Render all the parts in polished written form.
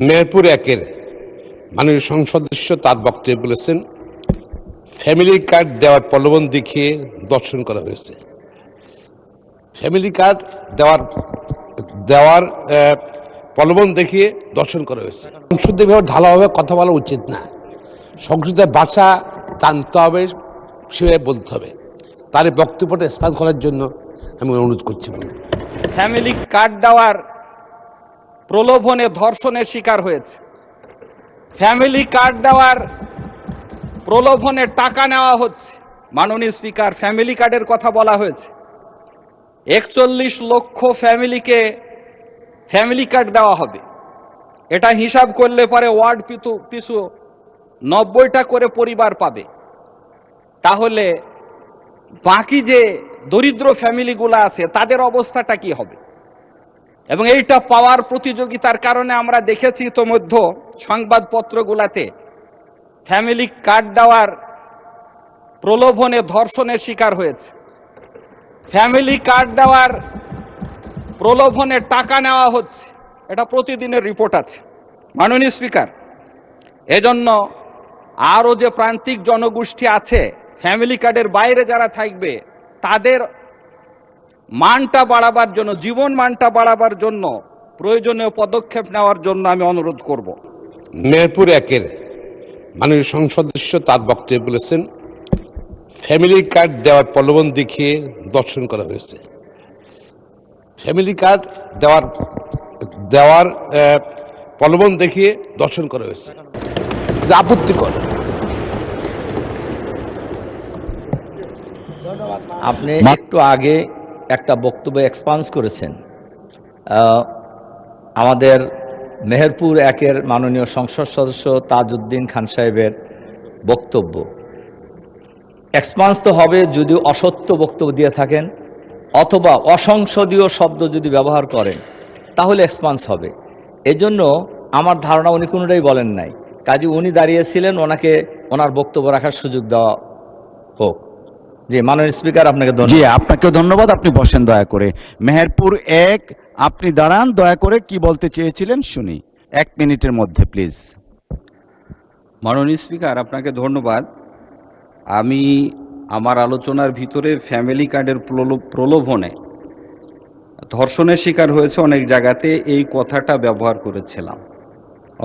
মেহেরপুর একের মাননীয় সংসদ সদস্য তার বক্তব্যে বলেছেন, ফ্যামিলি কার্ড দেওয়ার প্রলোভন দেখিয়ে দর্শন করা হয়েছে। ফ্যামিলি কার্ড দেওয়ার প্রলোভন দেখিয়ে দর্শন করা হয়েছে। সংসদীয়ভাবে ঢালাওভাবে কথা বলা উচিত না। সংসদের ভাষা জানতে হবে, সেভাবে বলতে হবে। তার এই বক্তব্যটা স্পষ্ট করার জন্য আমি অনুরোধ করছি। ফ্যামিলি কার্ড দেওয়ার প্রলোভনে ধর্ষণের শিকার হয়েছে। ফ্যামিলি কার্ড দেওয়ার প্রলোভনে টাকা নেওয়া হচ্ছে। মাননীয় স্পিকার, ফ্যামিলি কার্ডের কথা বলা হয়েছে। 41 লক্ষ ফ্যামিলিকে ফ্যামিলি কার্ড দেওয়া হবে। এটা হিসাব করলে পরে ওয়ার্ড পিছু 90টা করে পরিবার পাবে। তাহলে বাকি যে দরিদ্র ফ্যামিলিগুলো আছে তাদের অবস্থাটা কি হবে? এবং এইটা পাওয়ার প্রতিযোগিতার কারণে আমরা দেখেছি ইতোমধ্যে সংবাদপত্রগুলোতে ফ্যামিলি কার্ড দেওয়ার প্রলোভনে ধর্ষণের শিকার হয়েছে। ফ্যামিলি কার্ড দেওয়ার প্রলোভনে টাকা নেওয়া হচ্ছে। এটা প্রতিদিনের রিপোর্ট আছে। মাননীয় স্পিকার, এজন্য আরও যে প্রান্তিক জনগোষ্ঠী আছে, ফ্যামিলি কার্ডের বাইরে যারা থাকবে, তাদের মানটা বাড়াবার জন্য, জীবন মানটা বাড়াবার জন্য প্রয়োজনীয় পদক্ষেপ নেওয়ার জন্য আমি অনুরোধ করব। মেহেরপুর একের মাননীয় সংসদ সদস্য তার বক্তব্যে বলেছেন, ফ্যামিলি কার্ড দেওয়ার প্রলোভন দেখিয়ে দর্শন করা হয়েছে। ফ্যামিলি কার্ড দেওয়ার প্রলোভন দেখিয়ে দর্শন করা হয়েছে, যা আপত্তিকর। আপনি একটু আগে একটা বক্তব্য এক্সপান্স করেছেন। আমাদের মেহেরপুর একের মাননীয় সংসদ সদস্য তাজউদ্দিন খান সাহেবের বক্তব্য এক্সপান্স তো হবে যদি অসত্য বক্তব্য দিয়ে থাকেন অথবা অসংসদীয় শব্দ যদি ব্যবহার করেন, তাহলে এক্সপান্স হবে। এজন্য আমার ধারণা উনি কোনোটাই বলেন নাই। কাজে উনি দাঁড়িয়েছিলেন, ওনাকে ওনার বক্তব্য রাখার সুযোগ দেওয়া হোক। জি, মাননীয় স্পিকার, আপনাকে ধন্যবাদ। জি, আপনাকেও ধন্যবাদ। আপনি বসেন দয়া করে। মেহেরপুর এক, আপনি দাঁড়ান দয়া করে। কি বলতে চেয়েছিলেন শুনি, 1 মিনিটের মধ্যে প্লিজ। মাননীয় স্পিকার, আপনাকে ধন্যবাদ। আমি আমার আলোচনার ভিতরে ফ্যামিলি কার্ডের প্রলোভনে ধর্ষণের শিকার হয়েছে অনেক জায়গাতে এই কথাটা ব্যবহার করেছিলাম।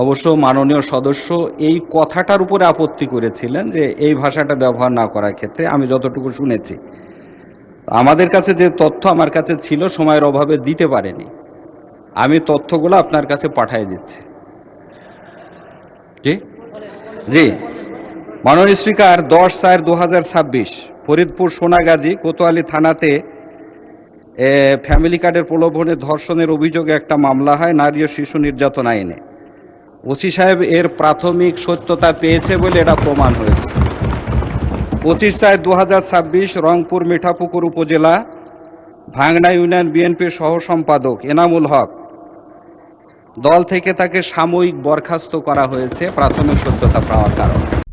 অবশ্য মাননীয় সদস্য এই কথাটার উপরে আপত্তি করেছিলেন যে এই ভাষাটা ব্যবহার না করার ক্ষেত্রে। আমি যতটুকু শুনেছি, আমাদের কাছে যে তথ্য আমার কাছে ছিল সময়ের অভাবে দিতে পারেনি, আমি তথ্যগুলো আপনার কাছে পাঠিয়ে দিচ্ছি। জি জি মাননীয় স্পিকার, 10/4/2026 ফরিদপুর সোনাগাজী কোতোয়ালি থানাতে ফ্যামিলি কার্ডের প্রলোভনে ধর্ষণের অভিযোগে একটা মামলা হয় নারী ও শিশু নির্যাতন আইনে। ওসি সাহেব এর প্রাথমিক সত্যতা পেয়েছে বলে এটা প্রমাণ হয়েছে। 25/4/2026 রংপুর মিঠাপুকুর উপজেলা ভাংনা ইউনিয়ন বিএনপির সহ সম্পাদক এনামুল হক দল থেকে তাকে সাময়িক বরখাস্ত করা হয়েছে প্রাথমিক সত্যতা পাওয়ার কারণে।